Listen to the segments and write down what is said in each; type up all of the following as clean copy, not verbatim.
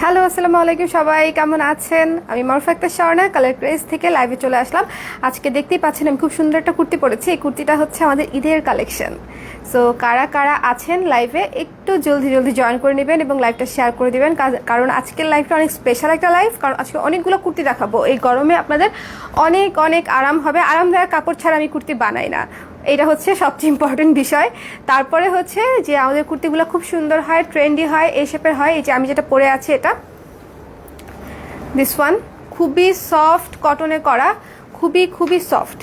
Hello, আসসালামু আলাইকুম। সবাই কেমন আছেন? আমি মারুফা আক্তার স্বর্ণা কালার ক্রেজ থেকে লাইভে চলে আসলাম। আজকে দেখতেই পাচ্ছেন আমি খুব সুন্দর একটা কুর্তি পরেছি। এই কুর্তিটা হচ্ছে আমাদের ঈদের কালেকশন। সো কারা কারা আছেন লাইভে একটু জলদি জলদি জয়েন করে নেবেন এবং লাইভটা শেয়ার করে দিবেন, কারণ আজকের লাইভটা অনেক স্পেশাল একটা লাইভ। কারণ আজকে অনেকগুলো কুর্তি দেখাবো। এই গরমে আপনাদের অনেক অনেক আরাম হবে। আরামদায়ক কাপড় ছাড়া আমি কুর্তি বানাই না, এটা হচ্ছে সবচেয়ে ইম্পর্টেন্ট বিষয়। তারপরে হচ্ছে যে আমাদের কুর্তিগুলো খুব সুন্দর হয়, ট্রেন্ডি হয়, এই শেপের হয়। এই যে আমি যেটা পরে আছি এটা দিস ওয়ান, খুবই সফট কটনে করা, খুবই খুবই সফট,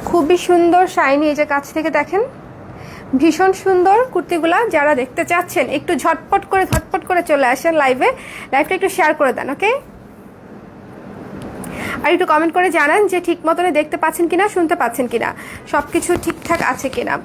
খুবই সুন্দর শাইনি। এই যে কাছ থেকে দেখেন, ভীষণ সুন্দর কুর্তিগুলা। যারা দেখতে চাচ্ছেন একটু ঝটপট করে চলে আসেন লাইভে, লাইভটা একটু শেয়ার করে দেন, ওকে? আর একটু কমেন্ট করে জানান যে ঠিক মতনে দেখতে পাচ্ছেন কিনা, শুনতে পাচ্ছেন কিনা, সব কিছু ঠিকঠাক আছে কিনা।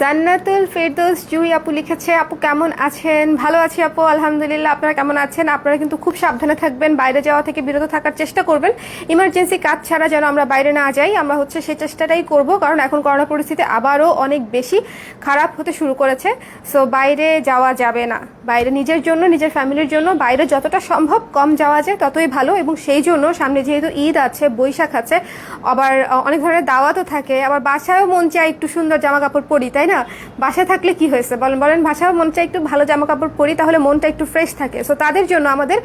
জান্নাতুল ফেরদৌস জুই আপু লিখেছে, আপু কেমন আছেন? ভালো আছি আপু, আলহামদুলিল্লাহ। আপনারা কেমন আছেন? আপনারা কিন্তু খুব সাবধানে থাকবেন, বাইরে যাওয়া থেকে বিরত থাকার চেষ্টা করবেন। ইমার্জেন্সি কাজ ছাড়া যেন আমরা বাইরে না যাই, আমরা হচ্ছে সেই চেষ্টাটাই করব। কারণ এখন করোনা পরিস্থিতি আবারও অনেক বেশি খারাপ হতে শুরু করেছে। সো বাইরে যাওয়া যাবে না। বাইরে নিজের জন্য, নিজের ফ্যামিলির জন্য বাইরে যতটা সম্ভব কম যাওয়া যায় ততই ভালো। এবং সেই জন্য সামনে যেহেতু ঈদ আছে, বৈশাখ আছে, আবার অনেক ধরনের দাওয়াতও থাকে, আবার বাসায়ও মন চায় একটু সুন্দর জামা কাপড় পরি, তাই না? বাসায় থাকলে কি হয়েছে বলেন বলেন, বাসায়ও মন চায় একটু ভালো জামা কাপড় পরি, তাহলে মনটা একটু ফ্রেশ থাকে। সো তাদের জন্য আমাদের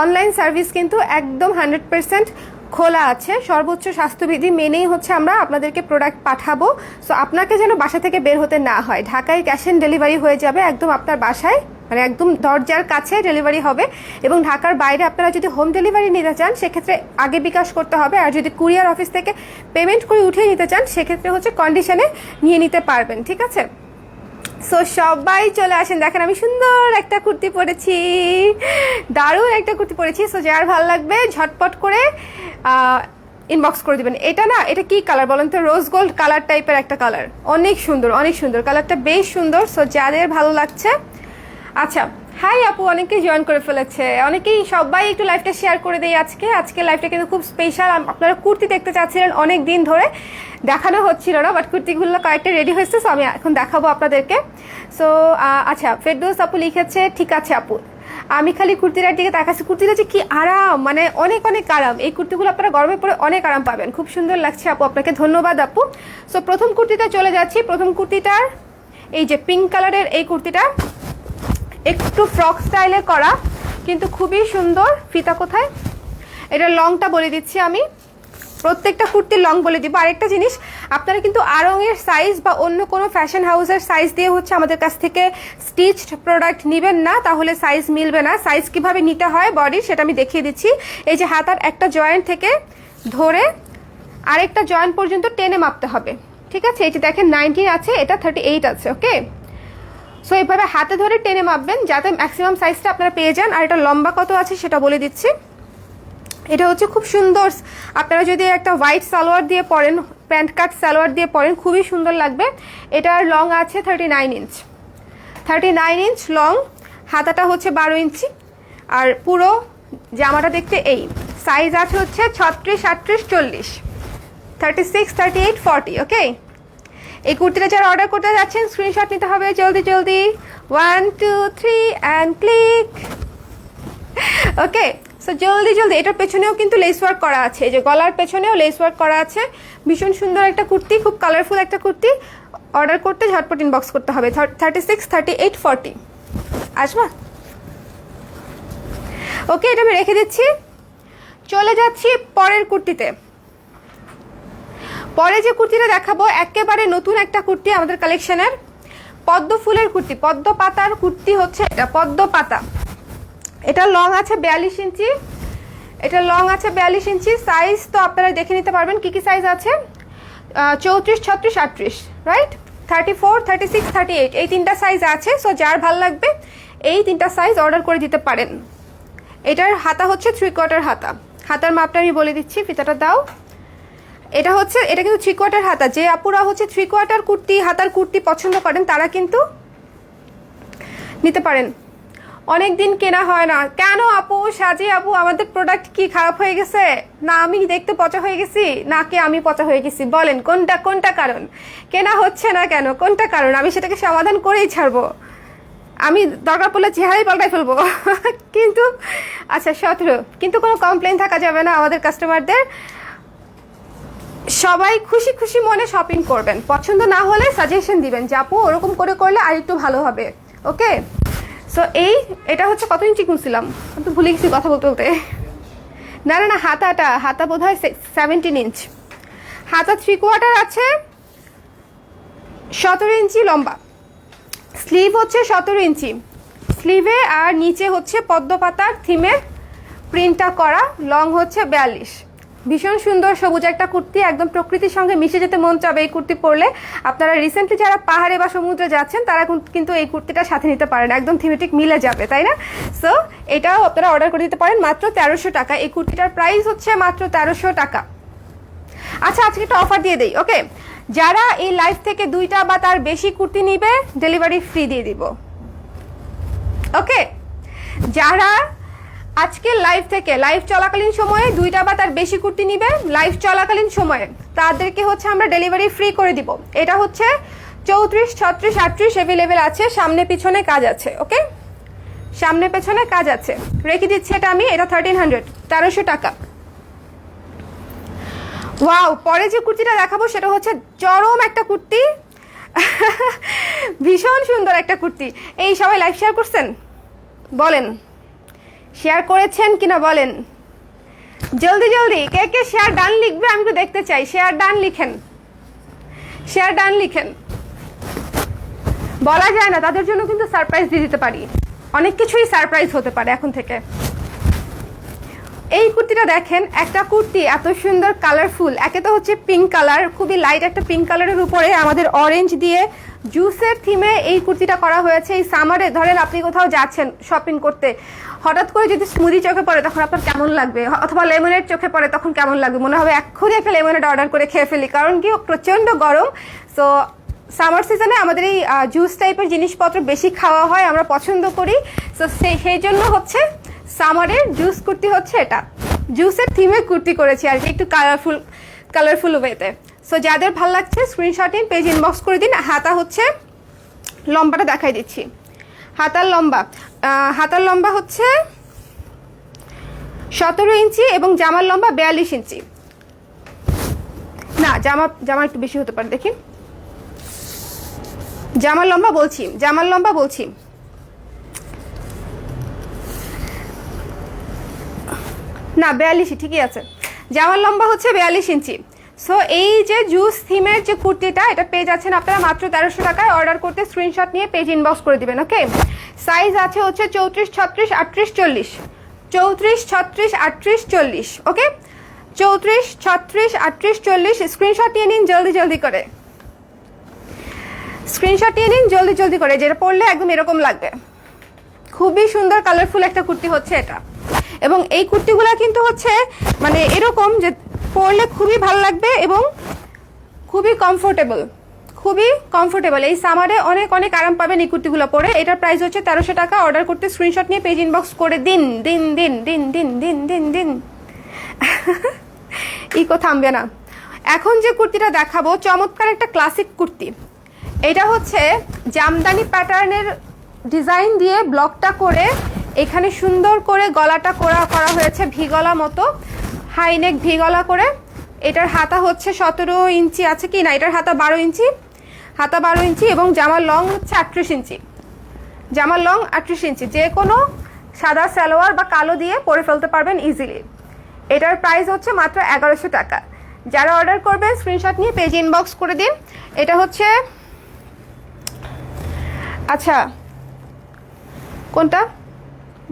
অনলাইন সার্ভিস কিন্তু একদম 100% খোলা আছে। সর্বোচ্চ স্বাস্থ্যবিধি মেনেই হচ্ছে আমরা আপনাদেরকে প্রোডাক্ট পাঠাবো। সো আপনাকে যেন বাসা থেকে বের হতে না হয়। ঢাকায় ক্যাশ অন ডেলিভারি হয়ে যাবে একদম আপনার বাসায়, মানে একদম দরজার কাছে ডেলিভারি হবে। এবং ঢাকার বাইরে আপনারা যদি হোম ডেলিভারি নিতে চান সেক্ষেত্রে আগে বিকাশ করতে হবে। আর যদি কুরিয়ার অফিস থেকে পেমেন্ট করে উঠিয়ে নিতে চান সেক্ষেত্রে হচ্ছে কন্ডিশনে নিয়ে নিতে পারবেন, ঠিক আছে? সো সবাই চলে আসেন। দেখেন আমি সুন্দর একটা কুর্তি পরেছি, দারুণ একটা কুর্তি পরেছি। সো যার ভালো লাগবে ঝটপট করে ইনবক্স করে দিবেন। এটা না, এটা কি কালার বলেন তো? রোজ গোল্ড কালার টাইপের একটা কালার, অনেক সুন্দর, অনেক সুন্দর কালারটা, বেশ সুন্দর। সো যাদের ভালো লাগছে, আচ্ছা হাই আপু, অনেকেই জয়েন করে ফেলেছে, অনেকেই, সবাই একটু লাইভটা শেয়ার করে দেই। আজকে লাইভটা কিন্তু খুব স্পেশাল। আপনারা কুর্তি দেখতে চাচ্ছিলেন অনেক দিন ধরে, দেখানো হচ্ছিল না, বাট কুর্তিগুলো কয়েকটা রেডি হয়েছে। সো আমি এখন দেখাবো আপনাদেরকে। সো আচ্ছা, ফেরদৌস আপু লিখেছে, ঠিক আছে আপু, আমি খালি কুর্তিটার দিকে তাকাচ্ছি। কুর্তিটা যে কি আরাম, মানে অনেক অনেক আরাম। এই কুর্তিগুলো আপনারা গরমে পরে অনেক আরাম পাবেন। খুব সুন্দর লাগছে আপু, আপনাকে ধন্যবাদ আপু। সো প্রথম কুর্তিটা চলে যাচ্ছি। প্রথম কুর্তিটার এই যে পিঙ্ক কালারের এই কুর্তিটা একটু ফ্রক স্টাইলে করা, কিন্তু খুবই সুন্দর। ফিতা কোথায়? এটা লংটা বলে দিচ্ছি আমি, প্রত্যেকটা কুর্তির লং বলে দিব। আরেকটা জিনিস, আপনারা কিন্তু আড়ংয়ের সাইজ বা অন্য কোনো ফ্যাশন হাউসের সাইজ দিয়ে হচ্ছে আমাদের কাছ থেকে স্টিচড প্রোডাক্ট নেবেন না, তাহলে সাইজ মিলবে না। সাইজ কিভাবে নিতে হয় বডির সেটা আমি দেখিয়ে দিচ্ছি। এই যে হাতার একটা জয়েন্ট থেকে ধরে আরেকটা জয়েন্ট পর্যন্ত টেনে মাপতে হবে, ঠিক আছে? এই যে দেখেন 19 আছে, এটা 38 আছে, ওকে? সো এইভাবে হাতে ধরে টেনে মাপবেন যাতে ম্যাক্সিমাম সাইজটা আপনারা পেয়ে যান। আর এটা লম্বা কত আছে সেটা বলে দিচ্ছি। এটা হচ্ছে খুব সুন্দর, আপনারা যদি একটা হোয়াইট সালোয়ার দিয়ে পরেন, প্যান্ট কাট সালোয়ার দিয়ে পরেন, খুবই সুন্দর লাগবে। এটার লং আছে 39 ইঞ্চ, 39 ইঞ্চ লং। হাতাটা হচ্ছে 12 ইঞ্চি। আর পুরো জামাটা দেখতে এই সাইজ আছে হচ্ছে 36, 38, 40, 36, 38, 40, ওকে? এই কুর্তিটা যারা অর্ডার করতে যাচ্ছেন স্ক্রিনশট নিতে হবে জলদি জলদি। 1 2 3 অ্যান্ড ক্লিক, ওকে? সো জলদি জলদি। এটার পেছনেও কিন্তু লেস ওয়ার্ক করা আছে, এই যে গলার পেছনেও লেস ওয়ার্ক করা আছে। ভীষণ সুন্দর একটা কুর্তি, খুব কালারফুল একটা কুর্তি। অর্ডার করতে ঝটপট ইনবক্স করতে হবে। 36, 38, 40 আসবা, ওকে? এটা আমি রেখে দিচ্ছি। চলে যাচ্ছি পরের কুর্তিতে। পরে যে কুর্তিটা দেখাবো একেবারে নতুন একটা কুর্তি আমাদের কালেকশনের, পদ্ম ফুলের কুর্তি, পদ্ম পাতার কুর্তি হচ্ছে এটা, পদ্ম পাতা। এটা লং আছে 42 ইঞ্চি, এটা লং আছে 42 ইঞ্চি। সাইজ তো আপনারা দেখে নিতে পারবেন কি কি সাইজ আছে, 34, 36, 38, রাইট? 34, 36, 38, এই তিনটা সাইজ আছে। সো যার ভাল লাগবে এই তিনটা সাইজ অর্ডার করে দিতে পারেন। এটার হাতা হচ্ছে 3/4 হাতা। হাতার মাপটা আমি বলে দিচ্ছি, ফিতাটা দাও। এটা হচ্ছে, এটা কিন্তু 3/4 হাতা। যে আপুরা হচ্ছে 3/4 কুর্তি, হাতার কুর্তি পছন্দ করেন তারা কিন্তু নিতে পারেন। অনেক দিন কেনা হয় না কেন আপু? সাজি আপু, আমাদের প্রোডাক্ট কি খারাপ হয়ে গেছে, না আমি দেখতে পচা হয়ে গেছি, নাকি আমি পচা হয়ে গেছি? বলেন কোনটা কোনটা কারণ? কেনা হচ্ছে না কেন, কোনটা কারণ? আমি সেটাকে সমাধান করেই ছাড়বো। আমি দরকার পড়লে চেহারাই পাল্টাই ফেলবো। কিন্তু আচ্ছা 17, কিন্তু কোনো কমপ্লেন থাকা যাবে না আমাদের কাস্টমারদের। সবাই খুশি খুশি মনে শপিং করবেন, পছন্দ না হলে সাজেশন দিবেন যে আপু ওরকম করে করলে আর একটু ভালো হবে। ওকে, সো এটা হচ্ছে কত ইঞ্চি কিনছিলাম, আমি তো ভুলে গেছি কথা বলতে বলতে। না না না, হাতা বোধ হয় 17 ইঞ্চ। হাতা 3/4 আছে, 17 ইঞ্চি লম্বা। স্লিভ হচ্ছে 17 ইঞ্চি স্লিভে, আর নিচে হচ্ছে পদ্ম পাতার থিমের প্রিন্টটা করা। লং হচ্ছে 42। ভীষণ সুন্দর সবুজ একটা কুর্তি, একদম প্রকৃতির সঙ্গে মিশে যেতে মন চাবে এই কুর্তি পরলে। আপনারা রিসেন্টলি যারা পাহাড়ে বা সমুদ্রে যাচ্ছেন তারা কিন্তু এই কুর্তিটা সাথে নিতে পারেন, একদম থিমেটিক মিলে যাবে, তাই না? সো এটাও আপনারা অর্ডার করে দিতে পারেন মাত্র 1300 টাকা। এই কুর্তিটার প্রাইস হচ্ছে মাত্র 1300 টাকা। আচ্ছা, আজকে একটা অফার দিয়ে দেই। ওকে, যারা এই লাইভ থেকে 2টা বা তার বেশি কুর্তি নিবে ডেলিভারি ফ্রি দিয়ে দিব। ওকে, যারা আজকে লাইভ চলাকালীন সময়ে 2টা বা তার বেশি কুর্তি নিবে লাইভ চলাকালীন সময়ে, তাদেরকে হচ্ছে আমরা ডেলিভারি ফ্রি করে দিব। এটা হচ্ছে 34, 36, 38 অ্যাভেলেবেল আছে, সামনে পিছনে কাজ আছে। ওকে, সামনে পেছনে কাজ আছে, রেখে দিচ্ছি এটা আমি। এটা 1300, 1300 টাকা। ওয়াও, পরে যে কুর্তিটা দেখাবো সেটা হচ্ছে চরম একটা কুর্তি। ভীষণ সুন্দর একটা কুর্তি। এই সবাই লাইভ শেয়ার করছেন? বলেন শেয়ার করেছেন কিনা বলেন, জলদি জলদি কে কে শেয়ার ডান লিখবে আমি একটু দেখতে চাই। শেয়ার ডান লিখেন, শেয়ার ডান লিখেন। বলা যায় না, তাদের জন্য কিন্তু সারপ্রাইজ দিয়ে দিতে পারি, অনেক কিছুই সারপ্রাইজ হতে পারে এখন থেকে। এই কুর্তিটা দেখেন, একটা কুর্তি এত সুন্দর কালারফুল। একে তো হচ্ছে পিঙ্ক কালার, খুবই লাইট একটা পিঙ্ক কালারের উপরে আমাদের অরেঞ্জ দিয়ে জুসের থিমে এই কুর্তিটা করা হয়েছে। এই সামারে ধরেন আপনি কোথাও যাচ্ছেন শপিং করতে, হঠাৎ করে যদি স্মুদি চোখে পড়ে তখন আপনার কেমন লাগবে, অথবা লেমনেড চোখে পড়ে তখন কেমন লাগবে? মনে হবে এক্ষুনি একটা লেমনেড অর্ডার করে খেয়ে ফেলি, কারণ কি প্রচণ্ড গরম। সো সামার সিজনে আমাদের এই জুস টাইপের জিনিসপত্র বেশি খাওয়া হয়, আমরা পছন্দ করি। সো সেই জন্য হচ্ছে সামারের জুস কুর্তি হচ্ছে এটা, জুসের থিমে কুর্তি করেছি আর কি, একটু কালারফুল ওয়েতে। সো যাদের ভালো লাগছে স্ক্রিনশট নিন, পেজ ইনবক্স করে দিন। হাতা হচ্ছে লম্বাটা দেখাই দিচ্ছি। হাতার লম্বা হচ্ছে 17 ইঞ্চি এবং জামার লম্বা 42 ইঞ্চি। না, জামা একটু বেশি হতে পারে, দেখি জামার লম্বা বলছি। না, 42, ঠিকই আছে। জামার লম্বা হচ্ছে 42 ইঞ্চি। সো এই যে জুস থিমের যে কুর্তিটা, এটা পেয়ে যাচ্ছেন আপনারা মাত্র 1300 টাকায়। অর্ডার করতে স্ক্রিনশট নিয়ে পেজ ইনবক্স করে দিবেন। ওকে, সাইজ আছে হচ্ছে 34, 36, 38, 40। 34, 36, 38, 40। ওকে, 34, 36, 38, 40। স্ক্রিনশট নিয়ে নিন জলদি করে, যেটা পরলে একদম এরকম লাগবে। খুবই সুন্দর কালারফুল একটা কুর্তি হচ্ছে এটা। এবং এই কুর্তিগুলো কিন্তু হচ্ছে মানে এরকম যে পরলে খুবই ভালো লাগবে এবং খুবই কমফোর্টেবল। এই সামারে অনেক আরাম পাবেন এই কুর্তিগুলো পরে। এটার প্রাইস হচ্ছে 1300 টাকা। অর্ডার করতে স্ক্রিনশট নিয়ে পেজ ইনবক্স করে দিন। ইকো থামবে না। এখন যে কুর্তিটা দেখাবো চমৎকার একটা ক্লাসিক কুর্তি। এটা হচ্ছে জামদানি প্যাটার্নের ডিজাইন দিয়ে ব্লকটা করে এখানে সুন্দর করে গলাটা করা হয়েছে ভি গলা মতো, হাইনেক ভি গলা করে। এটার হাতা হচ্ছে 17 ইঞ্চি আছে কি না, এটার হাতা 12 ইঞ্চি এবং জামার লং হচ্ছে 38 ইঞ্চি। যে কোনো সাদা সালোয়ার বা কালো দিয়ে পরে ফেলতে পারবেন ইজিলি। এটার প্রাইস হচ্ছে মাত্র 1100 টাকা। যারা অর্ডার করবেন স্ক্রিনশট নিয়ে পেজ ইনবক্স করে দিন। এটা হচ্ছে আচ্ছা কোনটা,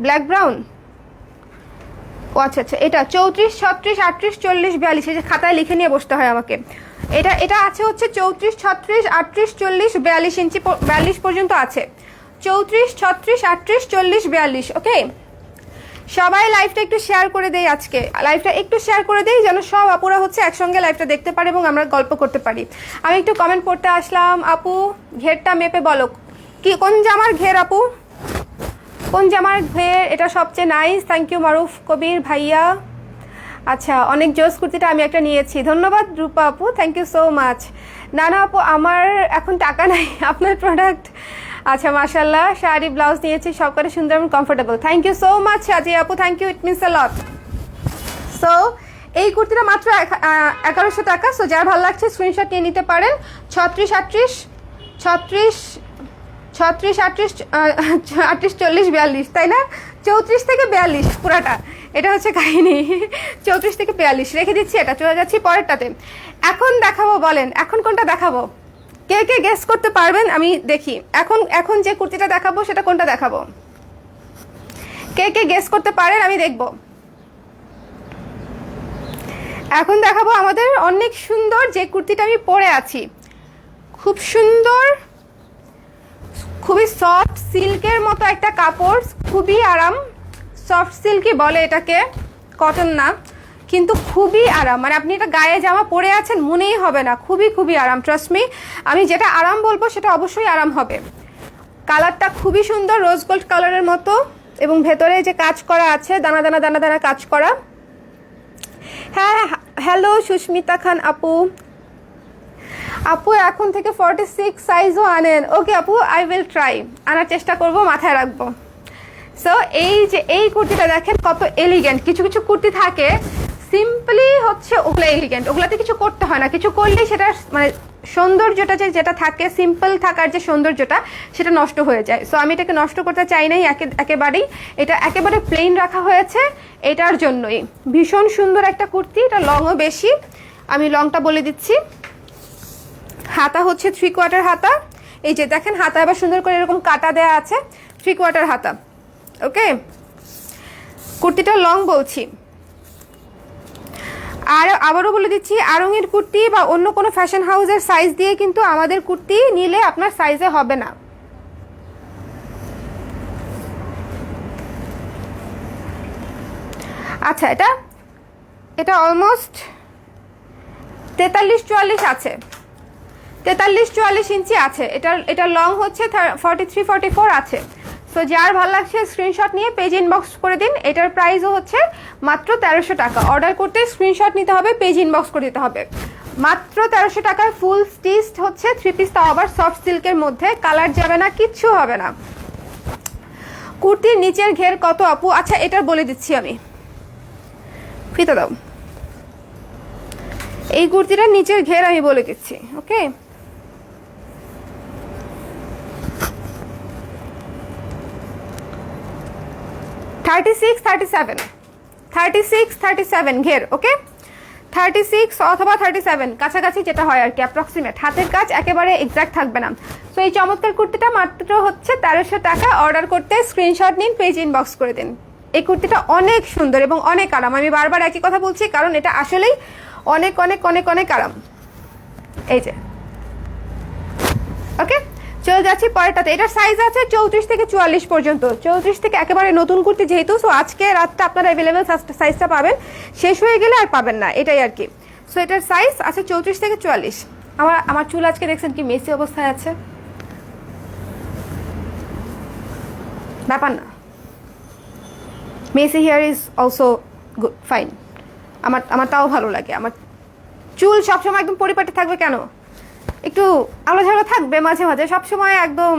ব্ল্যাক ব্রাউন? ও আচ্ছা, এটা 34, 36, 38, 40, 42। এই যে খাতায় লিখে নিয়ে বসতে হয় আমাকে। এটা আছে হচ্ছে 34, 36, 38, 40, 42 ইঞ্চি, 42 পর্যন্ত আছে। 34, 36, 38, 40, 42। ওকে, সবাই লাইভটা একটু শেয়ার করে দেই, আজকে লাইভটা একটু শেয়ার করে দেই যেন সব আপুরা হচ্ছে একসঙ্গে লাইভটা দেখতে পারে এবং আমরা গল্প করতে পারি। আমি একটু কমেন্ট পড়তে আসলাম। আপু ঘেরটা মেপে বলো, কি কোন জামার ঘের আপু, কোন জামার ঘের এটা সবচেয়ে নাইস? থ্যাংক ইউ মারুফ কবির ভাইয়া। আচ্ছা, অনেক জোস কুর্তিটা আমি একটা নিয়েছি, ধন্যবাদ রূপা আপু, থ্যাংক ইউ সো মাচ। নানা আপু আমার এখন টাকা নাই, আপনার প্রোডাক্ট। আচ্ছা মাশাল্লাহ, শাড়ি ব্লাউজ নিয়েছি, সবকটা সুন্দর এবং comfortable. Thank you so much Saji আপু, thank you, it means a lot. So এই কুর্তিটা মাত্র 1100 টাকা। সো যার ভালো লাগছে স্ক্রিনশট নিয়ে নিতে পারেন। 36 38 36 36 38 38 40 42, তাই না? 34 থেকে 42 পুরাটা, এটা হচ্ছে কাহিনী। 34 থেকে 42 রেখে দিচ্ছি, এটা চলে যাচ্ছি পরেরটাতে। এখন দেখাবো, বলেন এখন কোনটা দেখাবো? কে কে গেস করতে পারবেন? আমি দেখি এখন যে কুর্তিটা দেখাবো সেটা কোনটা দেখাবো, কে কে গেস করতে পারেন আমি দেখব। এখন দেখাবো আমাদের অনেক সুন্দর যে কুর্তিটা আমি পরে আছি, খুব সুন্দর, খুবই সফট সিল্কের মতো একটা কাপড়, খুবই আরাম। সফট সিল্কই বলে এটাকে, কটন না, কিন্তু খুবই আরাম। মানে আপনি এটা গায়ে জামা পরে আছেন মনেই হবে না, খুবই খুবই আরাম। ট্রাস্ট মি, আমি যেটা আরাম বলবো সেটা অবশ্যই আরাম হবে। কালারটা খুবই সুন্দর, রোজ গোল্ড কালারের মতো, এবং ভেতরে যে কাজ করা আছে, দানা দানা দানা দানা কাজ করা। হ্যাঁ, হ্যালো সুস্মিতা খান আপু। আপু এখন থেকে 46 সাইজও আনেন? ওকে আপু, আই উইল ট্রাই, আনার চেষ্টা করব, মাথায় রাখবো। সো এই যে এই কুর্তিটা দেখেন কত এলিগেন্ট। কিছু কিছু কুর্তি থাকে সিম্পলি হচ্ছে ওগুলো এলিগেন্ট, ওগুলাতে কিছু করতে হয় না, কিছু করলেই সেটা মানে সৌন্দর্যটা যেটা থাকে, সিম্পল থাকার যে সৌন্দর্যটা, সেটা নষ্ট হয়ে যায়। সো আমি এটাকে নষ্ট করতে চাই নাই একেবারেই, এটা একেবারে প্লেন রাখা হয়েছে এটার জন্যই। ভীষণ সুন্দর একটা কুর্তি, এটা লংও বেশি, আমি লংটা বলে দিচ্ছি। হাতা হচ্ছে 3/4 হাতা, এই যে দেখেন হাতা আবার সুন্দর করে এরকম কাটা দেয়া আছে, 3/4 হাতা। ওকে, কুর্তিটা লং বলছি। আর আবারও বলে দিচ্ছি, আড়ংয়ের কুর্তি বা অন্য কোনো ফ্যাশন হাউসের সাইজ দিয়ে কিন্তু আমাদের কুর্তি নিলে আপনার সাইজে হবে না। আচ্ছা, এটা অলমোস্ট 43-44 আছে, 43-44 ইঞ্চি আছে। এটা লং হচ্ছে 43-44 আছে। সো যার ভালো লাগছে স্ক্রিনশট নিয়ে পেজ ইনবক্স করে দিন। এটার প্রাইসও হচ্ছে মাত্র 1300 টাকা। অর্ডার করতে স্ক্রিনশট নিতে হবে, পেজ ইনবক্স করে দিতে হবে। মাত্র 1300 টাকায় ফুল স্টিচড হচ্ছে 3 পিস, তাও আবার সফট সিল্কের মধ্যে, কালার যাবে না, কিচ্ছু হবে না। কুর্তির নিচের ঘের কত আপু? আচ্ছা এটার বলে দিচ্ছি আমি, ফিতে দাও। এই কুর্তিটার নিচের ঘের আমি বলে দিচ্ছি। ওকে, থার্টি সিক্স 37 ঘের। ওকে, 36 অথবা 37 কাছাকাছি যেটা হয় আর কি, অ্যাপ্রক্সিমেট। হাতের কাজ একেবারে এক্সাক্ট থাকবে না। তো এই চমৎকার কুর্তিটা মাত্র হচ্ছে 1300 টাকা। অর্ডার করতে স্ক্রিনশট নিন, পেজ ইনবক্স করে দিন। এই কুর্তিটা অনেক সুন্দর এবং অনেক আরাম। আমি বারবার একই কথা বলছি কারণ এটা আসলেই অনেক অনেক অনেক অনেক আরাম। এই যে, ওকে, চলে যাচ্ছি পরেরটাতে। এটার সাইজ আছে 34 থেকে 44 পর্যন্ত। 34 থেকে একেবারে নতুন কুর্তি যেহেতু, সো আজকে রাতটা আপনারা অ্যাভেলেবেল সাইজটা পাবেন, শেষ হয়ে গেলে আর পাবেন না, এটাই আর কি। সো এটার সাইজ আছে 34 থেকে 44। আমার চুল আজকে দেখছেন কি মেসি অবস্থায় আছে, ব্যাপার না, Messi hair is also good, fine. আমার তাও ভালো লাগে। আমার চুল সবসময় একদম পরিপাটি থাকবে কেন, একটু আলো ঝালো থাকবে মাঝে মাঝে, সবসময় একদম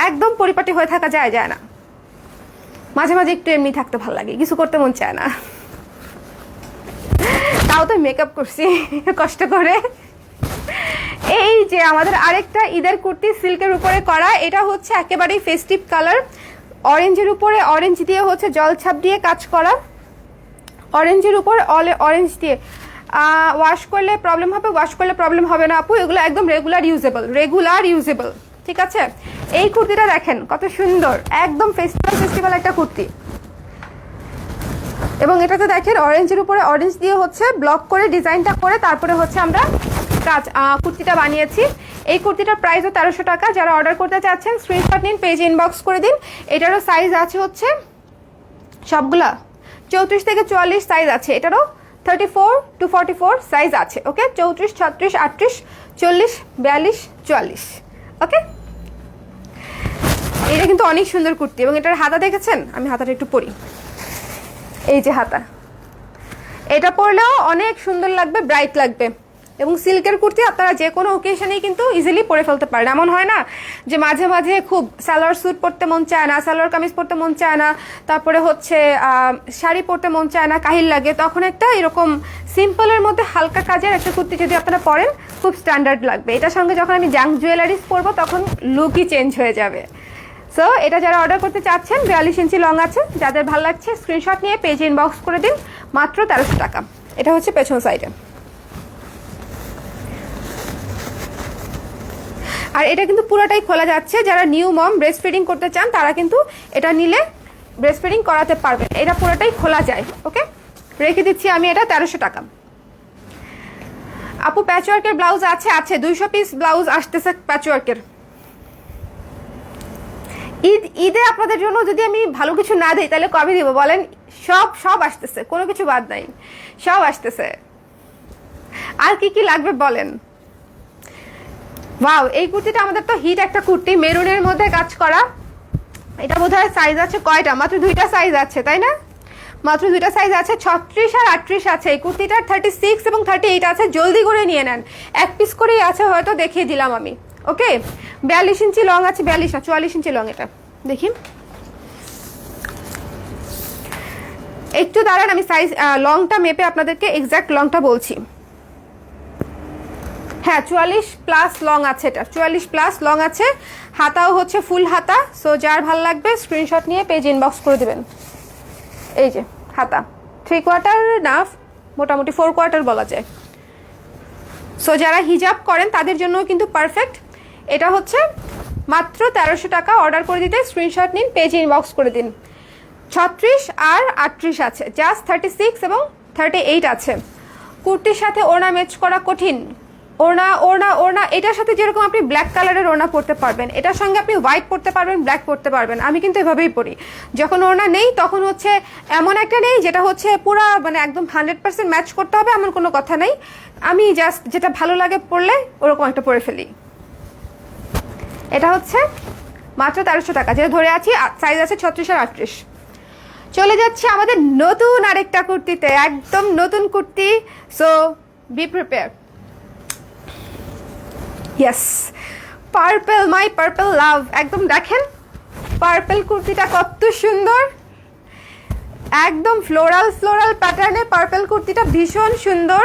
একদম পরিপাটি হয়ে থাকা যায় না। মাঝে মাঝে একটু এমনি থাকতে ভালো লাগে, কিছু করতে মন চায় না। তাও তো মেকআপ করছি কষ্ট করে। এই যে আমাদের আরেকটা ঈদের কুর্তি সিল্কের উপরে করা, এটা হচ্ছে একেবারেই ফেস্টিভ কালার, অরেঞ্জের উপরে অরেঞ্জ দিয়ে হচ্ছে জলছাপ দিয়ে কাজ করা, অরেঞ্জের উপর অরেঞ্জ দিয়ে। ওয়াশ করলে প্রবলেম হবে, ওয়াশ করলে প্রবলেম হবে না আপু, এগুলো একদম রেগুলার ইউজেবল। ঠিক আছে, এই কুর্তিটা দেখেন কত সুন্দর, একদম ফেস্টিভ্যাল একটা কুর্তি। এবং এটাতে দেখেন অরেঞ্জের উপরে অরেঞ্জ দিয়ে হচ্ছে ব্লক করে ডিজাইনটা করে তারপরে হচ্ছে আমরা কুর্তিটা বানিয়েছি। এই কুর্তিটার প্রাইসও 1300 টাকা। যারা অর্ডার করতে চাচ্ছেন স্ক্রিনশট নিন, পেজ ইনবক্স করে দিন। এটারও সাইজ আছে হচ্ছে সবগুলা 34 থেকে 44 সাইজ আছে, এটারও 34 to 44 সাইজ আছে। ওকে, 34, 36, 38, 40, 42, 44। ওকে, এটা কিন্তু অনেক সুন্দর কুর্তি এবং এটার হাতা দেখেছেন, আমি হাতাটা একটু পরি। এই যে হাতা, এটা পরলেও অনেক সুন্দর লাগবে, ব্রাইট লাগবে। এবং সিল্কের কুর্তি আপনারা যে কোনো ওকেশনেই কিন্তু ইজিলি পরে ফেলতে পারেন। এমন হয় না যে মাঝে মাঝে খুব সালোয়ার স্যুট পরতে মন চায় না, সালোয়ার কামিজ পরতে মন চায় না, তারপরে হচ্ছে শাড়ি পরতে মন চায় না, কাহিল লাগে, তখন একটা এরকম সিম্পলের মধ্যে হালকা কাজের একটা কুর্তি যদি আপনারা পরেন খুব স্ট্যান্ডার্ড লাগবে। এটার সঙ্গে যখন আমি জাঙ্ক জুয়েলারিস পরবো তখন লুকই চেঞ্জ হয়ে যাবে। সো এটা যারা অর্ডার করতে চাচ্ছেন 42 ইঞ্চি লং আছে, যাদের ভালো লাগছে স্ক্রিনশট নিয়ে পেজে ইনবক্স করে দিন, মাত্র 1300 টাকা। এটা হচ্ছে পেছন সাইডে। আর এটা কিন্তু পুরোটাই খোলা যাচ্ছে, যারা নিউ মম ব্রেস্ট ফিডিং করতে চান তারা কিন্তু এটা নিলে ব্রেস্ট ফিডিং করাতে পারবেন। এটা পুরোটাই খোলা যায়। ওকে, রেখে দিচ্ছি আমি এটা 1300 টাকা। আপু প্যাচওয়ার্কের ব্লাউজ আছে? আছে, 200 পিস ব্লাউজ আসতেছে প্যাচওয়ার্কের। ঈদে আপনাদের জন্য যদি আমি ভালো কিছু না দিই তাহলে কবে দিব বলেন? সব আসতেছে, কোনো কিছু বাদ নাই, সব আসতেছে। আর কি কি লাগবে বলেন? ওয়াও, এই কুর্তিটা আমাদের তো হিট একটা কুর্তি, মেরুনের মধ্যে কাজ করা। এটা বোধহয় সাইজ আছে কয়টা? মাত্র 2টা সাইজ আছে, তাই না? মাত্র 2টা সাইজ আছে, 36 আর 38 আছে। এই কুর্তিটার 36 এবং 38 আছে, জলদি করে নিয়ে নেন। এক পিস করেই আছে, হয়তো দেখিয়ে দিলাম আমি। ওকে, 42 ইঞ্চি লং আছে, 42 না 44 ইঞ্চি লং। এটা দেখি, একটু দাঁড়ান, আমি সাইজ লংটা মেপে আপনাদেরকে এক্সাক্ট লংটা বলছি। হ্যাঁ, 44 প্লাস লং আছে, এটা 44 প্লাস লং আছে। হাতাও হচ্ছে ফুল হাতা। সো যার ভাল লাগবে স্ক্রিনশট নিয়ে পেজ ইনবক্স করে দিবেন। এই যে হাতা 3/4 না, মোটামুটি 4/4 বলা যায়। সো যারা হিজাব করেন তাদের জন্য কিন্তু পারফেক্ট। এটা হচ্ছে মাত্র 1300 টাকা। অর্ডার করে দিতে স্ক্রিনশট নিন, পেজ ইনবক্স করে দিন। 36 আর 38 আছে, জাস্ট 36 এবং 38 আছে। কুর্তির সাথে ওড়না ম্যাচ করা কঠিন। ওড়না এটার সাথে যেরকম আপনি ব্ল্যাক কালারের ওড়না পরতে পারবেন, এটার সঙ্গে আপনি হোয়াইট পরতে পারবেন, ব্ল্যাক পরতে পারবেন। আমি কিন্তু এভাবেই পরি। যখন ওড়না নেই তখন হচ্ছে এমন একটা নেই যেটা হচ্ছে পুরা মানে একদম 100% ম্যাচ করতে হবে এমন কোনো কথা নেই। আমি জাস্ট যেটা ভালো লাগে পরলে ওরকম একটা পরে ফেলি। এটা হচ্ছে মাত্র 1300 টাকা, যেটা ধরে আছি। সাইজ আছে 36 আর 38। চলে যাচ্ছি আমাদের নতুন আরেকটা কুর্তিতে, একদম নতুন kurti. So be prepared. Yes, purple, my purple love. একদম দেখেন পার্পল কুর্তিটা কত সুন্দর, একদম ফ্লোরাল প্যাটার্নে পার্পল কুর্তিটা ভীষণ সুন্দর।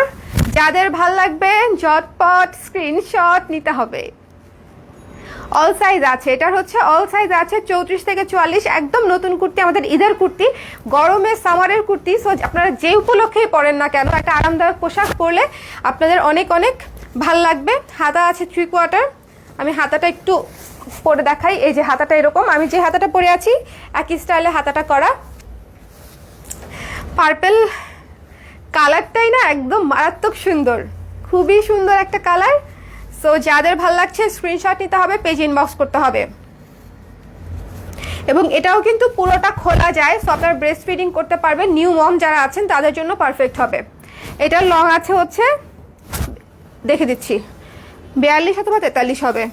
যাদের ভাল লাগবে ঝটপট স্ক্রিনশট নিতে হবে। অল সাইজ আছে, এটার হচ্ছে অল সাইজ আছে 34 থেকে 44। একদম নতুন কুর্তি, আমাদের ঈদের কুর্তি, গরমে সামারের কুর্তি। সো আপনারা যে উপলক্ষেই পরেন না কেন, একটা আরামদায়ক পোশাক পরলে আপনাদের অনেক অনেক ভাল লাগবে। হাতা আছে 3/4। আমি হাতাটা একটু পরে দেখাই। এই যে হাতাটা এরকম, আমি যে হাতাটা পরে আছি একই স্টাইলে হাতাটা করা। পার্পল কালারটাই না একদম মারাত্মক সুন্দর, খুবই সুন্দর একটা কালার। সো যাদের ভাল লাগছে স্ক্রিনশট নিতে হবে, পেজ ইনবক্স করতে হবে। এবং এটাও কিন্তু পুরোটা খোলা যায়, সো আপনারা ব্রেস্ট ফিডিং করতে পারবেন। নিউ মম যারা আছেন তাদের জন্য পারফেক্ট হবে। এটার লং আছে হচ্ছে, দেখে দিচ্ছি, 42 অথবা 43 হবে।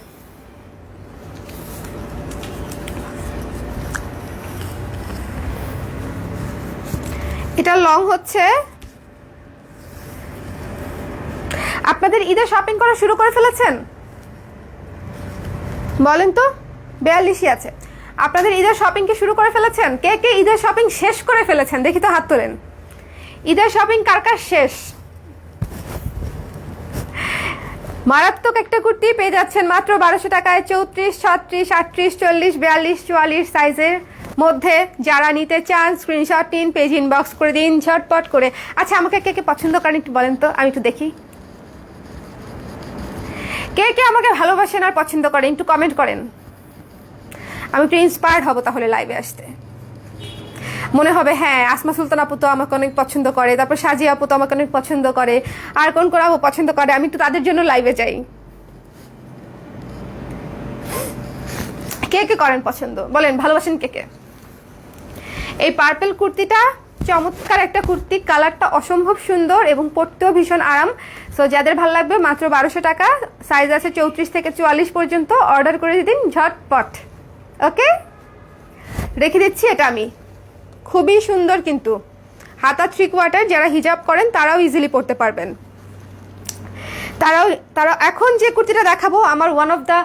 এটার লং হচ্ছে, আপনাদের ঈদের শপিং করা শুরু করে ফেলেছেন বলেন তো? 42ই আছে। আপনাদের ঈদের শপিং কি শুরু করে ফেলেছেন? কে কে ঈদের শপিং শেষ করে ফেলেছেন দেখি তো, হাত তোলেন। ঈদের শপিং কার কার শেষ? মারাত্মক একটা কুর্তি পেয়ে যাচ্ছেন মাত্র 1200 টাকায়। 34, 36, 38, 40, 42, 44 সাইজের মধ্যে যারা নিতে চান স্ক্রিনশট নিন, পেজ ইনবক্স করে দিন ঝটপট করে। আচ্ছা, আমাকে কে কে পছন্দ করেন একটু বলেন তো, আমি একটু দেখি। কে কে আমাকে ভালোবাসেন আর পছন্দ করেন একটু কমেন্ট করেন। আমি একটু ইন্সপায়ার্ড হব তাহলে লাইভে আসতে। মনে হবে হ্যাঁ, আসমা সুলতান আপু তো আমাকে অনেক পছন্দ করে, তারপর সাজি আপু তো আমাকে অনেক পছন্দ করে, আর কোন কোন আপু পছন্দ করে, আমি একটু তাদের জন্য লাইভে যাই। কে কে করেন পছন্দ বলেন, ভালোবাসেন কে কে? এই পার্পল কুর্তিটা চমৎকার একটা কুর্তি, কালারটা অসম্ভব সুন্দর এবং পরতেও ভীষণ আরাম। সো যাদের ভালো লাগবে মাত্র 1200 টাকা। সাইজ আছে 34 থেকে 44 পর্যন্ত। অর্ডার করে দিন ঝটপট। ওকে, রেখে দিচ্ছি এটা আমি। খুবই সুন্দর কিন্তু, হাতা 3/4, যারা হিজাব করেন তারাও ইজিলি পরতে পারবেন। তারা এখন যে কুর্তিটা দেখাবো আমার one of the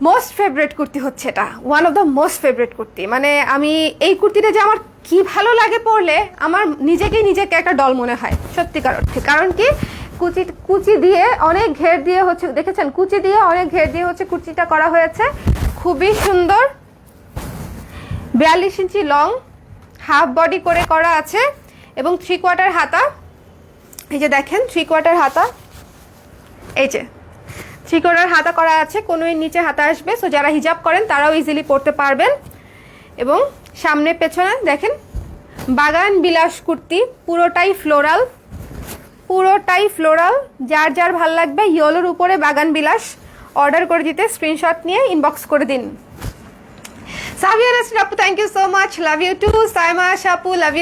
most favourite kurti হচ্ছে এটা, one of the most favourite kurti. মানে আমি এই কুর্তিটা যে আমার কি ভালো লাগে পরলে, আমার নিজেকে একটা ডল মনে হয় সত্যিকার অর্থে। কারণ কি, কুচি দিয়ে অনেক ঘের দিয়ে হচ্ছে, দেখেছেন, কুচি দিয়ে অনেক ঘের দিয়ে হচ্ছে কুর্তিটা করা হয়েছে, খুবই সুন্দর। 42 ইঞ্চি লং, হাফ বডি করে করা আছে এবং 3/4 হাতা। এই যে দেখেন 3/4 হাতা, এই যে 3/4 হাতা করা আছে, কোনোই নিচে হাতা আসবে। সো যারা হিজাব করেন তারাও ইজিলি পরতে পারবেন। এবং সামনে পেছনে দেখেন বাগান বিলাস কুর্তি, পুরোটাই ফ্লোরাল, যার যার ভাল লাগবে ইয়েলোর উপরে বাগান বিলাস অর্ডার করে দিতে স্ক্রিনশট নিয়ে ইনবক্স করে দিন। সাবিয়া নাসরিন আপু, thank you so much, love you too. Saima আপু, লাভ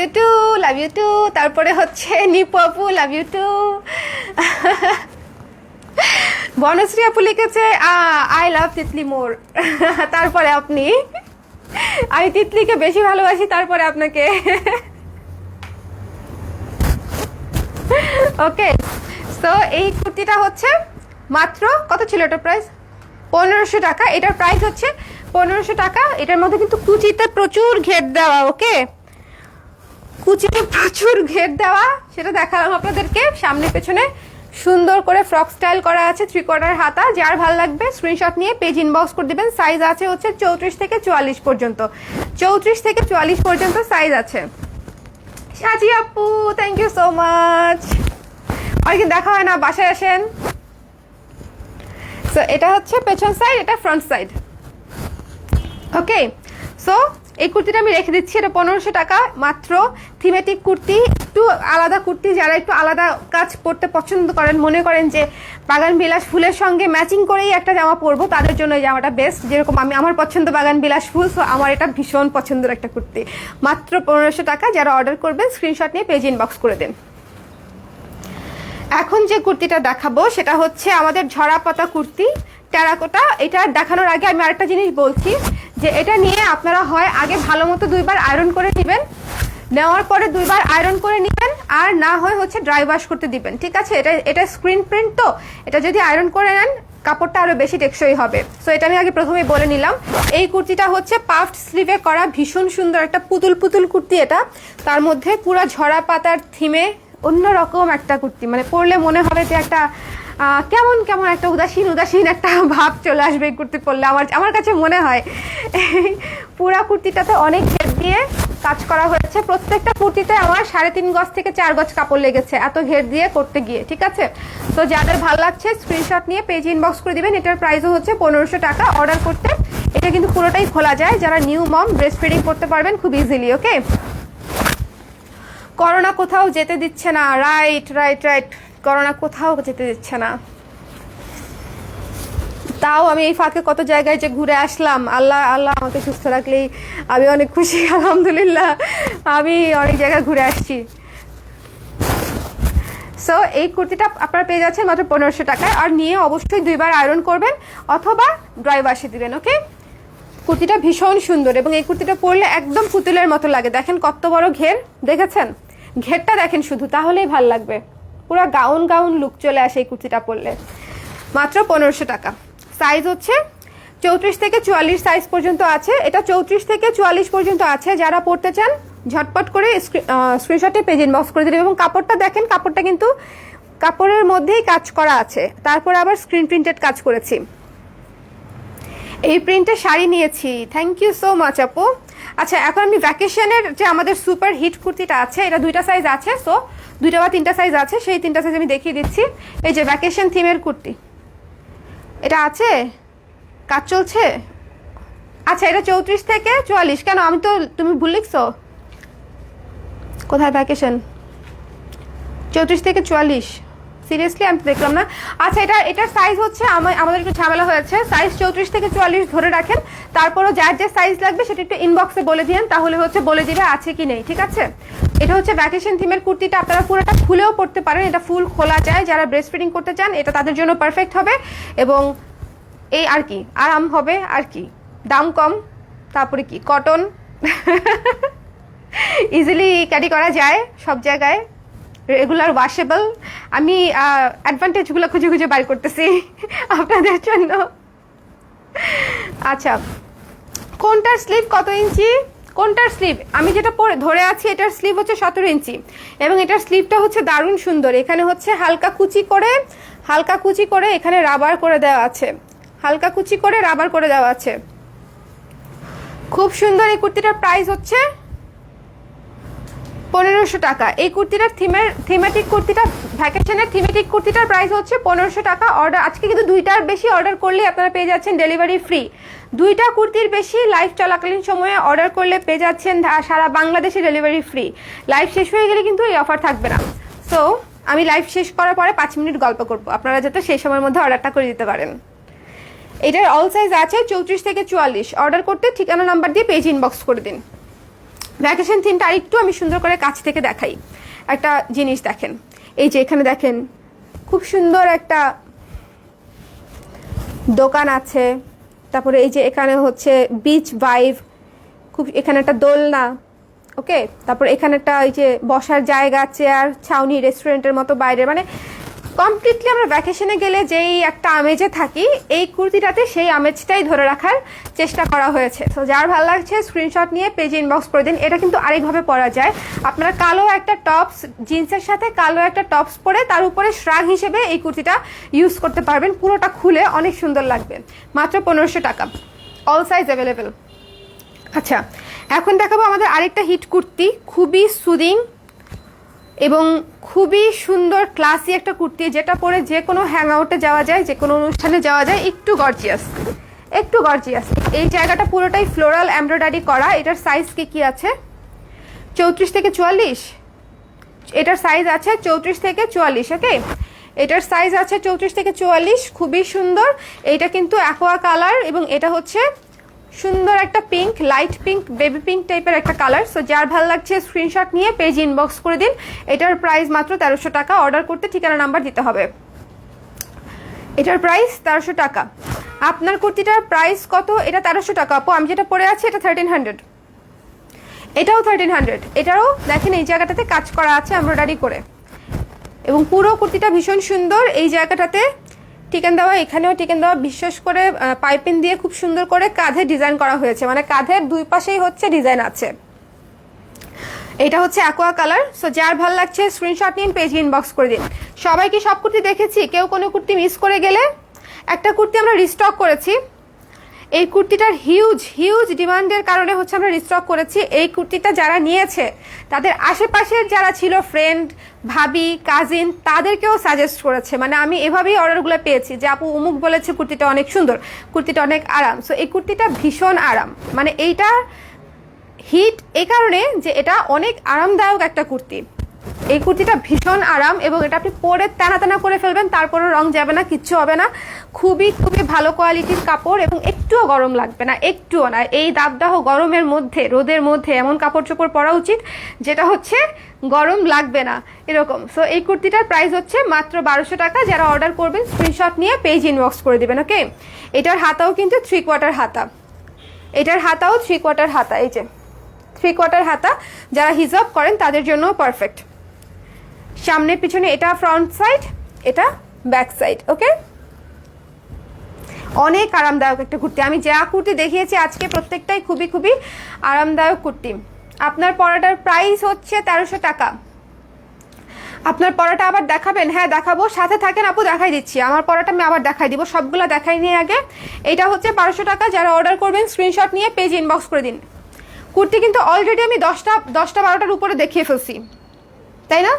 ইউ টু। তারপরে হচ্ছে নিপু আপু, লাভ ইউ টু। বনশ্রী আপু লিখেছে আই লাভ তিতলি মোর। তারপরে আপনি, আমি তিতলিকে বেশি ভালোবাসি, তারপরে আপনাকে। ওকে, তো এই কুর্তিটা হচ্ছে মাত্র কত ছিল এটার প্রাইস? 1500 টাকা। এটার প্রাইস হচ্ছে 1500 টাকা। এটার মধ্যে কিন্তু কুচিতে প্রচুর ঘের দেওয়া। ওকে, কুচিতে প্রচুর ঘের দেওয়া, সেটা দেখালাম আপনাদেরকে। সামনে পেছনে সুন্দর করে ফ্রক স্টাইল করা আছে, 3/4 হাতা। যার ভালো লাগবে স্ক্রিনশট নিয়ে পেজ ইনবক্স করে দিবেন। সাইজ আছে হচ্ছে 34 থেকে 44 পর্যন্ত, 34 থেকে 44 পর্যন্ত সাইজ আছে। সাজি আপু, থ্যাংক ইউ সো মাচ। অনেকদিন দেখা হয় না, বাসায় আসেন। সো এটা হচ্ছে পেছন সাইড, এটা ফ্রন্ট সাইড। ওকে, সো এই কুর্তিটা আমি রেখে দিচ্ছি, এটা 1500 টাকা মাত্র। থিমেটিক কুর্তি, একটু আলাদা কুর্তি, যারা একটু আলাদা কাজ পরতে পছন্দ করেন, মনে করেন যে বাগান বিলাস ফুলের সঙ্গে ম্যাচিং করেই একটা জামা পরবো, তাদের জন্য এই জামাটা বেস্ট। যেরকম আমার পছন্দ বাগান বিলাস ফুল, সো আমার এটা ভীষণ পছন্দের একটা কুর্তি। মাত্র 1500 টাকা। যারা অর্ডার করবেন স্ক্রিনশট নিয়ে পেজ ইনবক্স করে দেন। এখন যে কুর্তিটা দেখাবো সেটা হচ্ছে আমাদের ঝরা পাতা কুর্তি, টেরাকোটা। এটা দেখানোর আগে আমি আরেকটা জিনিস বলছি, যে এটা নিয়ে আপনারা হয় আগে ভালো মতো 2বার আয়রন করে নেবেন, নেওয়ার পরে 2বার আয়রন করে নেবেন, আর না হয় হচ্ছে ড্রাই ওয়াশ করতে দিবেন। ঠিক আছে, এটা স্ক্রিন প্রিন্ট, তো এটা যদি আয়রন করে নেন কাপড়টা আরো বেশি টেকসই হবে। সো এটা আমি আগে প্রথমেই বলে নিলাম। এই কুর্তিটা হচ্ছে পাফড স্লিভে করা, ভীষণ সুন্দর একটা পুতুল কুর্তি এটা। তার মধ্যে পুরো ঝরা পাতার থিমে অন্যরকম একটা কুর্তি, মানে পরলে মনে হবে যে একটা কেমন একটা উদাসীন একটা ভাব চলে আসবে এই কুর্তি পরলে, আমার কাছে মনে হয়। পুরা কুর্তিটাতে অনেক ঘের দিয়ে কাজ করা হয়েছে। প্রত্যেকটা কুর্তিতে আমার 3.5 গজ থেকে 4 গজ কাপড় লেগেছে এত ঘের দিয়ে করতে গিয়ে। ঠিক আছে, তো যাদের ভালো লাগছে স্ক্রিনশট নিয়ে পেজ ইনবক্স করে দিবেন। এটার প্রাইসও হচ্ছে 1500 টাকা। অর্ডার করতে এটা কিন্তু পুরোটাই খোলা যায়, যারা নিউ মম ব্রেস্ট ফিডিং করতে পারবেন খুব ইজিলি। ওকে, করোনা কোথাও যেতে দিচ্ছে না। রাইট, করোনা কোথাও যেতে দিচ্ছে না। তাও আমি এই ফাঁকে কত জায়গায় যে ঘুরে আসলাম। আল্লাহ আমাকে সুস্থ রাখলেই আমি অনেক খুশি, আলহামদুলিল্লাহ। আমি অনেক জায়গায় ঘুরে আসছি। সো এই কুর্তিটা আপনারা পেয়ে যাচ্ছেন মাত্র 1500 টাকায়। আর নিয়ে অবশ্যই 2বার আয়রন করবেন অথবা ড্রাই ওয়াশে দিবেন। ওকে, কুর্তিটা ভীষণ সুন্দর এবং এই কুর্তিটা পরলে একদম পুতুলের মতো লাগে। দেখেন কত বড় ঘের, দেখেছেন ঘেরটা দেখেন শুধু, তাহলেই ভাল লাগবে। পুরো গাউন লুক চলে আসে এই কুর্তিটা পরলে। মাত্র 1500 টাকা। সাইজ হচ্ছে 34 থেকে 44 সাইজ পর্যন্ত আছে। এটা 34 থেকে 44 পর্যন্ত আছে। যারা পরতে চান ঝটপট করে স্ক্রিনশটে পেজ ইনবক্স করে দিন। এবং কাপড়টা দেখেন, কাপড়টা কিন্তু কাপড়ের মধ্যেই কাজ করা আছে, তারপর আবার স্ক্রিন প্রিন্টেড কাজ করেছি। এই প্রিন্টের শাড়ি নিয়েছি, থ্যাংক ইউ সো মাচ আপু। আচ্ছা, এখন আমি ভ্যাকেশনের যে আমাদের সুপার হিট কুর্তিটা আছে, এটা 2টা সাইজ আছে। সো 2টা বা 3টা সাইজ আছে, সেই 3টা সাইজ আমি দেখিয়ে দিচ্ছি। এই যে ভ্যাকেশন থিমের কুর্তি, এটা আছে, কাজ চলছে। আচ্ছা, এটা 34 থেকে 44। কেন, তুমি ভুল লিখছো কোথায়? ভ্যাকেশন 34 থেকে 44, সিরিয়াসলি আমি দেখলাম না। আচ্ছা, এটার সাইজ হচ্ছে আমাদের একটু ঝামেলা হয়েছে। সাইজ 34 থেকে 44 ধরে রাখেন, তারপরও যার যে সাইজ লাগবে সেটা একটু ইনবক্সে বলে দিন, তাহলে হচ্ছে বলে দিবে আছে কি নেই। ঠিক আছে, এটা হচ্ছে ভ্যাকেশন থিমের কুর্তিটা। আপনারা পুরোটা খুলেও পড়তে পারেন, এটা ফুল খোলা যায়। যারা ব্রেস্ট ফিডিং করতে চান এটা তাদের জন্য পারফেক্ট হবে এবং এই আর কি আরাম হবে, আর কি দাম কম, তারপরে কি কটন, ইজিলি ক্যারি করা যায় সব জায়গায়, রেগুলার ওয়াশেবল। আমি অ্যাডভান্টেজগুলো খুঁজে খুঁজে বাইর করতেছি আপনাদের জন্য। আচ্ছা, কোনটার স্লিভ কত ইঞ্চি? কোনটার স্লিভ আমি যেটা পরে ধরে আছি এটার স্লিভ হচ্ছে 17 ইঞ্চি, এবং এটার স্লিভটা হচ্ছে দারুণ সুন্দর। এখানে হচ্ছে হালকা কুচি করে এখানে রাবার করে দেওয়া আছে, হালকা কুচি করে রাবার করে দেওয়া আছে, খুব সুন্দর। এই কুর্তিটার প্রাইস হচ্ছে 1500 টাকা। এই কুর্তিটার থিমেটিক কুর্তিটা, ভ্যাকেশনের থিমেটিক কুর্তিটার প্রাইস হচ্ছে 1500 টাকা। অর্ডার আজকে কিন্তু 2টার বেশি অর্ডার করলে আপনারা পেয়ে যাচ্ছেন ডেলিভারি ফ্রি। 2টা কুর্তির বেশি লাইভ চলাকালীন সময়ে অর্ডার করলে পেয়ে যাচ্ছেন সারা বাংলাদেশে ডেলিভারি ফ্রি। লাইভ শেষ হয়ে গেলে কিন্তু এই অফার থাকবে না। সো আমি লাইভ শেষ করার পরে 5 মিনিট গল্প করব, আপনারা যাতে সেই সময়ের মধ্যে অর্ডারটা করে দিতে পারেন। এটার অল সাইজ আছে 34 থেকে 44। অর্ডার করতে ঠিকানা নাম্বার দিয়ে পেজ ইনবক্স করে দিন। ভ্যাকেশন থিমটা আরেকটু আমি সুন্দর করে কাছ থেকে দেখাই। একটা জিনিস দেখেন, এই যে এখানে দেখেন খুব সুন্দর একটা দোকান আছে, তারপরে এই যে এখানে হচ্ছে বিচ ভাইব, খুব এখানে একটা দোলনা, ওকে, তারপর এখানে একটা এই যে বসার জায়গা, চেয়ার, ছাউনি, রেস্টুরেন্টের মতো বাইরে, মানে কমপ্লিটলি আমরা ভ্যাকেশনে গেলে যেই একটা আমেজে থাকি এই কুর্তিটাতে সেই আমেজটাই ধরে রাখার চেষ্টা করা হয়েছে। তো যার ভালো লাগছে স্ক্রিনশট নিয়ে পেজে ইনবক্স করে দিন। এটা কিন্তু আরেকভাবে পরা যায়, আপনারা কালো একটা টপস, জিন্সের সাথে কালো একটা টপস পরে তার উপরে শ্রাগ হিসেবে এই কুর্তিটা ইউজ করতে পারবেন, পুরোটা খুলে অনেক সুন্দর লাগবে। মাত্র 1500 টাকা, অল সাইজ অ্যাভেলেবেল। আচ্ছা, এখন দেখাবো আমাদের আরেকটা হিট কুর্তি, খুবই সুদিং এবং খুবই সুন্দর ক্লাসি একটা কুর্তি, যেটা পরে যে কোনো হ্যাং আউটে যাওয়া যায়, যে কোনো অনুষ্ঠানে যাওয়া যায়, একটু গর্জিয়াস। এই জায়গাটা পুরোটাই ফ্লোরাল এমব্রয়ডারি করা। এটার সাইজ কি আছে? 34 থেকে 44। এটার সাইজ আছে 34 থেকে 44। ওকে, এটার সাইজ আছে 34 থেকে 44। খুবই সুন্দর। এইটা কিন্তু অ্যাকোয়া কালার এবং এটা হচ্ছে সুন্দর একটা pink, light pink, baby pink টাইপের একটা কালার। সো যার ভালো লাগছে স্ক্রিনশট নিয়ে পেজ ইনবক্স করে দিন। এটার প্রাইস মাত্র 1300 টাকা। অর্ডার করতে ঠিকানা নাম্বার দিতে হবে। এটার প্রাইস 1300 টাকা। আপনার কুর্তিটার প্রাইস কত? এটা 1300 টাকা আপু। আমি যেটা পরে আছি এটা 1300। এটাও 1300। এটারও দেখেন এই জায়গাটাতে কাজ করা আছে এমব্রয়ডারি করে, এবং পুরো কুর্তিটা ভীষণ সুন্দর। এই জায়গাটাতে টিকেন দেওয়া, এখানেও টিকেন দেওয়া, বিশেষ করে পাইপিং দিয়ে খুব সুন্দর করে কাঁধে ডিজাইন করা হয়েছে, মানে কাঁধের দুই পাশেই হচ্ছে ডিজাইন আছে। এটা হচ্ছে অ্যাকোয়া কালার। সো যার ভালো লাগছে স্ক্রিনশট নিন, পেজ ইনবক্স করে দিন। সবাই কি সব কুর্তি দেখেছি? কেউ কোনো কুর্তি মিস করে গেলে, একটা কুর্তি আমরা রিস্টক করেছি। এই কুর্তিটার হিউজ ডিমান্ডের কারণে হচ্ছে আমরা রিস্টক করেছি। এই কুর্তিটা যারা নিয়েছে তাদের আশেপাশের যারা ছিল ফ্রেন্ড, ভাবি, কাজিন, তাদেরকেও সাজেস্ট করেছে। মানে আমি এভাবেই অর্ডারগুলো পেয়েছি যে আপু অমুক বলেছে কুর্তিটা অনেক সুন্দর, কুর্তিটা অনেক আরাম। সো এই কুর্তিটা ভীষণ আরাম, মানে এইটা হিট এই কারণে যে এটা অনেক আরামদায়ক একটা কুর্তি। এই কুর্তিটা ভীষণ আরাম এবং এটা আপনি পরে টানা টানা করে ফেলবেন, তারপরে রং যাবে না, কিচ্ছু হবে না। খুবই ভালো কোয়ালিটির কাপড় এবং একটুও গরম লাগবে না, একটুও না। এই দাবদাহ গরমের মধ্যে, রোদের মধ্যে এমন কাপড় চোপড় পরা উচিত যেটা হচ্ছে গরম লাগবে না এরকম। সো এই কুর্তিটার প্রাইস হচ্ছে মাত্র 1200 টাকা। যারা অর্ডার করবেন স্ক্রিনশট নিয়ে পেজ ইনবক্স করে দিবেন। ওকে, এটার হাতাও কিন্তু 3/4 হাতা। এটার হাতাও 3/4 হাতা। এই যে 3/4 হাতা, যারা হিজাব করেন তাদের জন্য পারফেক্ট। সামনে পিছনে, এটা ফ্রন্ট সাইড, এটা ব্যাক সাইড। ওকে, অনেক আরামদায়ক একটা কুর্তি। আমি যা কুর্তি দেখিয়েছি আজকে প্রত্যেকটাই খুবই আরামদায়ক কুর্তি। আপনার পরাটার প্রাইস হচ্ছে 1300 টাকা। আপনার পরাটা আবার দেখাবেন? হ্যাঁ দেখাবো, সাথে থাকেন আপু, দেখাই দিচ্ছি। আমার পরাটা আমি আবার দেখাই দিব, সবগুলো দেখাই নিয়ে আগে। এটা হচ্ছে 1200 টাকা। যারা অর্ডার করবেন স্ক্রিনশট নিয়ে পেজ ইনবক্স করে দিন। কুর্তি কিন্তু অলরেডি আমি 10টা-12টার উপরে দেখিয়ে ফেলছি, তাই না?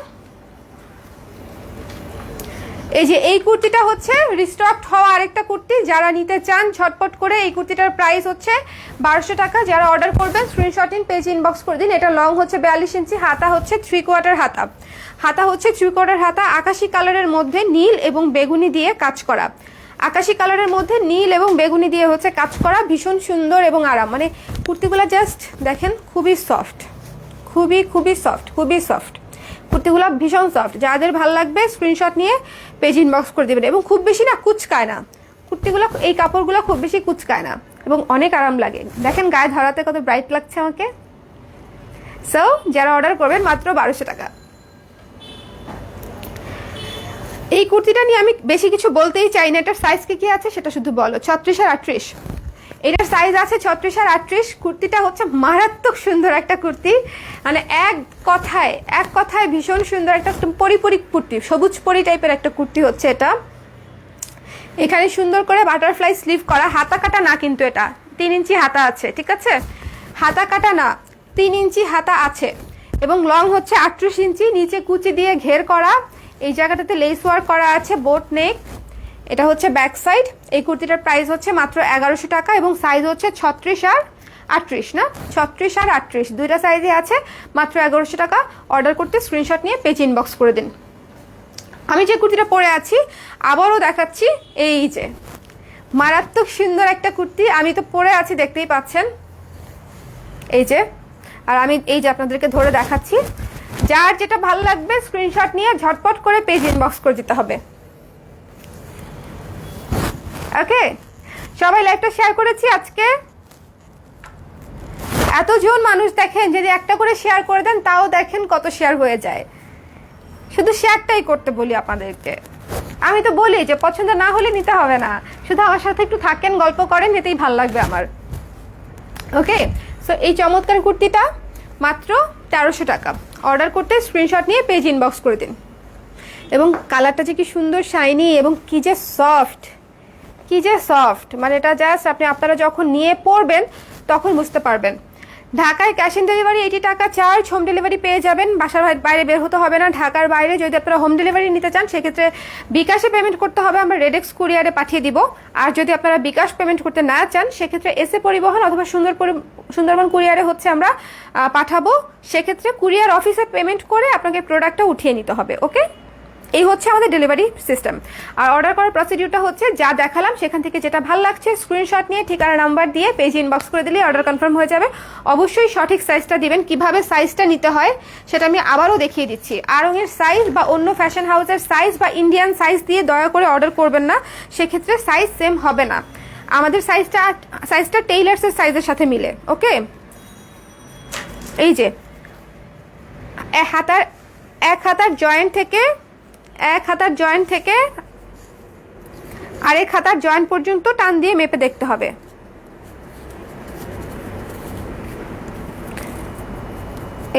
এই যে এই কুর্তিটা হচ্ছে রিস্টক হওয়া আরেকটা কুর্তি। যারা নিতে চান ঝটপট করে, এই কুর্তিটার প্রাইস হচ্ছে 1200 টাকা। যারা অর্ডার করবেন স্ক্রিনশট নিন, পেজ ইনবক্স করে দিন। এটা লং হচ্ছে 42 ইঞ্চি, হাতা হচ্ছে 3/4 হাতা। হাতা হচ্ছে 3/4 হাতা। আকাশি কালারের মধ্যে নীল এবং বেগুনি দিয়ে কাজ করা। আকাশি কালারের মধ্যে নীল এবং বেগুনি দিয়ে হচ্ছে কাজ করা, ভীষণ সুন্দর এবং আরাম। মানে কুর্তিগুলো জাস্ট দেখেন, খুবই সফট, খুবই সফট কুর্তিগুলো, ভীষণ সফট। যাদের ভালো লাগবে স্ক্রিনশট নিয়ে পেজ ইনবক্স করে দেবেন। এবং খুব বেশি না কুচকায় না কুর্তিগুলো, এই কাপড়গুলো খুব বেশি কুচকায় না, এবং অনেক আরাম লাগে। দেখেন গায়ে ধরাতে কত ব্রাইট লাগছে আমাকে। সো যারা অর্ডার করবেন মাত্র 1200 টাকা। এই কুর্তিটা নিয়ে আমি বেশি কিছু বলতেই চাই না, এটার সাইজ কি আছে সেটা শুধু বলো। 36 আর 38 এটার সাইজ আছে, 36 আর 38। কুর্তিটা হচ্ছে মারাত্মক সুন্দর একটা কুর্তি, মানে এক কথায় ভীষণ সুন্দর একটা পরিপরি কুর্তি, সবুজ পরি টাইপের একটা কুর্তি হচ্ছে এটা। এখানে সুন্দর করে বাটারফ্লাই স্লিভ করা, হাতা কাটা না কিন্তু, এটা 3 ইঞ্চি হাতা আছে, ঠিক আছে? হাতা কাটা না, 3 ইঞ্চি হাতা আছে এবং লং হচ্ছে 38 ইঞ্চি। নিচে কুচি দিয়ে ঘের করা, এই জায়গাটাতে লেস ওয়ার্ক করা আছে, বোট নেক। এটা হচ্ছে ব্যাক সাইড। এই কুর্তিটার প্রাইস হচ্ছে মাত্র 1100 টাকা এবং সাইজ হচ্ছে 36 আর 38 না, 36 আর 38 দুইটা সাইজে আছে, মাত্র 1100 টাকা। অর্ডার করতে স্ক্রিনশট নিয়ে পেজ ইনবক্স করে দিন। আমি যে কুর্তিটা পরে আছি আবারও দেখাচ্ছি, এই যে মারাত্মক সুন্দর একটা কুর্তি, আমি তো পরে আছি দেখতেই পাচ্ছেন, এই যে। আর আমি এই যে আপনাদেরকে ধরে দেখাচ্ছি, যার যেটা ভালো লাগবে স্ক্রিনশট নিয়ে ঝটপট করে পেজ ইনবক্স করে দিতে হবে। ওকে, সবাই লাইভটা শেয়ার করেছি আজকে। এতজন মানুষ দেখেন, যদি একটা করে শেয়ার করে দেন তাও দেখেন কত শেয়ার হয়ে যায়। শুধু শেয়ারটাই করতে বলি আপনাদেরকে। আমি তো বলি যে পছন্দ না হলে নিতে হবে না, শুধু আমার সাথে একটু থাকেন, গল্প করেন, এতেই ভালো লাগবে আমার। ওকে, সো এই চমৎকার কুর্তিটা মাত্র 1300 টাকা। অর্ডার করতে স্ক্রিনশট নিয়ে পেজ ইনবক্স করে দিন। এবং কালারটা যে কি সুন্দর শাইনি এবং কি যে সফট, মানে এটা জাস্ট আপনারা যখন নিয়ে পড়বেন তখন বুঝতে পারবেন। ঢাকায় ক্যাশ অন ডেলিভারি 80 টাকা চার্জ, হোম ডেলিভারি পেয়ে যাবেন, বাসার বাইরে বের হতে হবে না। ঢাকার বাইরে যদি আপনারা হোম ডেলিভারি নিতে চান সেক্ষেত্রে বিকাশে পেমেন্ট করতে হবে, আমরা রেডেক্স কুরিয়ারে পাঠিয়ে দিব। আর যদি আপনারা বিকাশ পেমেন্ট করতে না চান সেক্ষেত্রে এসএ পরিবহন অথবা সুন্দরবন কুরিয়ারে হচ্ছে আমরা পাঠাবো। সেক্ষেত্রে কুরিয়ার অফিসে পেমেন্ট করে আপনাকে প্রোডাক্টটা উঠিয়ে নিতে হবে। ওকে, এই হচ্ছে আমাদের ডেলিভারি সিস্টেম। আর অর্ডার করার প্রসিডিউরটা হচ্ছে যা দেখালাম সেখান থেকে যেটা ভালো লাগছে স্ক্রিনশট নিয়ে ঠিকানা নাম্বার দিয়ে পেজ ইনবক্স করে দিলে অর্ডার কনফার্ম হয়ে যাবে। অবশ্যই সঠিক সাইজটা দিবেন। কিভাবে সাইজটা নিতে হয় সেটা আমি আবারও দেখিয়ে দিচ্ছি। আড়ংয়ের সাইজ বা অন্য ফ্যাশন হাউসের সাইজ বা ইন্ডিয়ান সাইজ দিয়ে দয়া করে অর্ডার করবেন না, সেক্ষেত্রে সাইজ সেম হবে না। আমাদের সাইজটা টেইলার্সের সাইজের সাথে মিলে। ওকে, এই যে এক হাতার জয়েন্ট থেকে আরেক হাতার জয়েন্ট পর্যন্ত টান দিয়ে মেপে দেখতে হবে।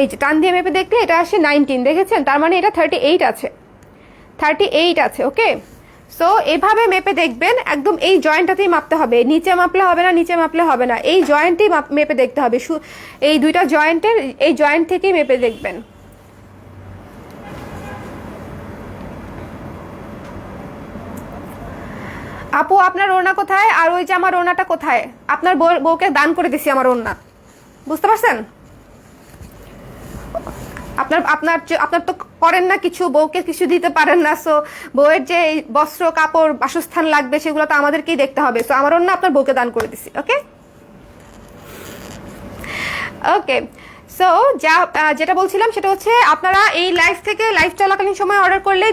এই যে টান দিয়ে মেপে দেখলে এটা আসে 19, দেখেছেন? তার মানে এটা 38 আছে। ওকে, সো এভাবে মেপে দেখবেন, একদম এই জয়েন্টটাতেই মাপতে হবে, নিচে মাপলে হবে না, এই জয়েন্টেই মেপে দেখতে হবে। এই দুইটা জয়েন্টের এই জয়েন্ট থেকেই মেপে দেখবেন। আপু আপনার ওড়না কোথায়? আর ওই যে আমার ওড়নাটা কোথায়? আপনার বউকে দান করে দিছি আমার ওড়না, বুঝতে পারছেন? আপনার তো করেন না কিছু, বউকে কিছু দিতে পারেন না। সো বউয়ের যে বস্ত্র কাপড় বাসস্থান লাগবে সেগুলো তো আমাদেরকেই দেখতে হবে। সো আমার ওড়না আপনার বউকে দান করে দিছি। ওকে, সো যেটা বলছিলাম সেটা হচ্ছে আপনারা এই লাইভ চলাকালীন সময় অর্ডার করলেই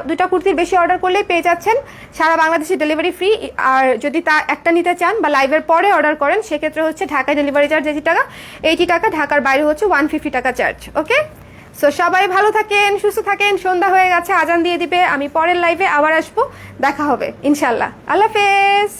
দুইটা কুর্তির বেশি অর্ডার করলেই পেয়ে যাচ্ছেন সারা বাংলাদেশে ডেলিভারি ফ্রি। আর যদি তা একটা নিতে চান বা লাইভের পরে অর্ডার করেন সেক্ষেত্রে হচ্ছে ঢাকায় ডেলিভারি চার্জ 80 টাকা, ঢাকার বাইরে হচ্ছে 150 টাকা চার্জ। ওকে, সো সবাই ভালো থাকেন, সুস্থ থাকেন। সন্ধ্যা হয়ে গেছে, আজান দিয়ে দিবে। আমি পরের লাইভে আবার আসবো, দেখা হবে ইনশাল্লাহ। আল্লাহ হাফেজ।